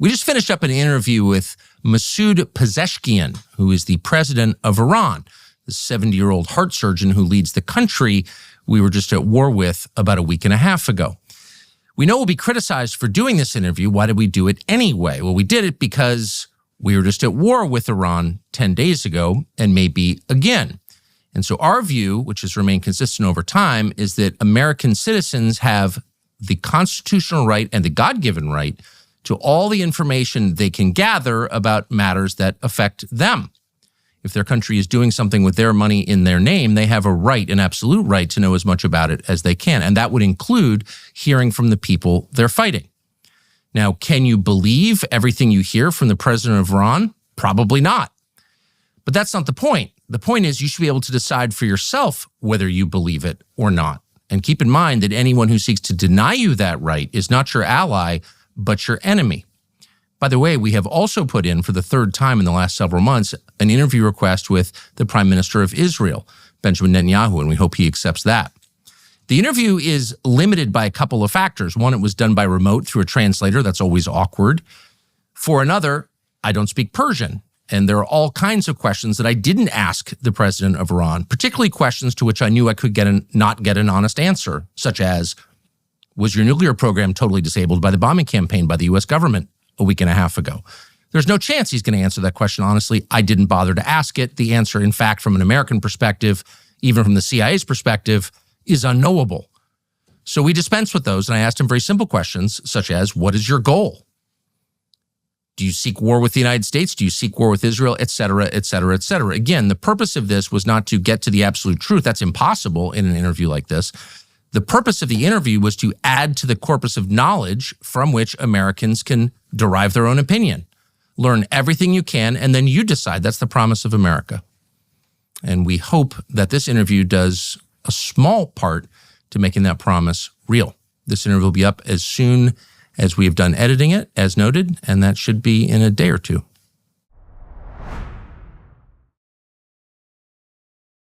We just finished up an interview with Masudom Pezешкианом, who is the president of Iran, the 70-year-old heart surgeon who leads the country we were just at war with about a week and a half ago. We know we'll be criticized for doing this interview. Why did we do it anyway? Well, we did it because we were just at war with Iran 10 days ago and maybe again. And so our view, which has remained consistent over time, is that American citizens have the constitutional right and the God-given right to all the information they can gather about matters that affect them. If their country is doing something with their money in their name, they have a right, an absolute right, to know as much about it as they can. And that would include hearing from the people they're fighting. Now, can you believe everything you hear from the president of Iran? Probably not. But that's not the point. The point is you should be able to decide for yourself whether you believe it or not. And keep in mind that anyone who seeks to deny you that right is not your ally, but your enemy. By the way, we have also put in, for the third time in the last several months, an interview request with the Prime Minister of Israel, Benjamin Netanyahu, and we hope he accepts that. The interview is limited by a couple of factors. One, it was done by remote through a translator. That's always awkward. For another, I don't speak Persian, and there are all kinds of questions that I didn't ask the president of Iran, particularly questions to which I knew I could not get an honest answer, such as, was your nuclear program totally disabled by the bombing campaign by the U.S. government a week and a half ago? There's no chance he's going to answer that question honestly. I didn't bother to ask it. The answer, in fact, from an American perspective, even from the CIA's perspective, is unknowable. So we dispense with those, and I asked him very simple questions, such as, what is your goal? Do you seek war with the United States? Do you seek war with Israel? Et cetera, et cetera, et cetera. Again, the purpose of this was not to get to the absolute truth. That's impossible in an interview like this. The purpose of the interview was to add to the corpus of knowledge from which Americans can derive their own opinion. Learn everything you can, and then you decide. That's the promise of America. And we hope that this interview does a small part to making that promise real. This interview will be up as soon as we have done editing it, as noted, and that should be in a day or two.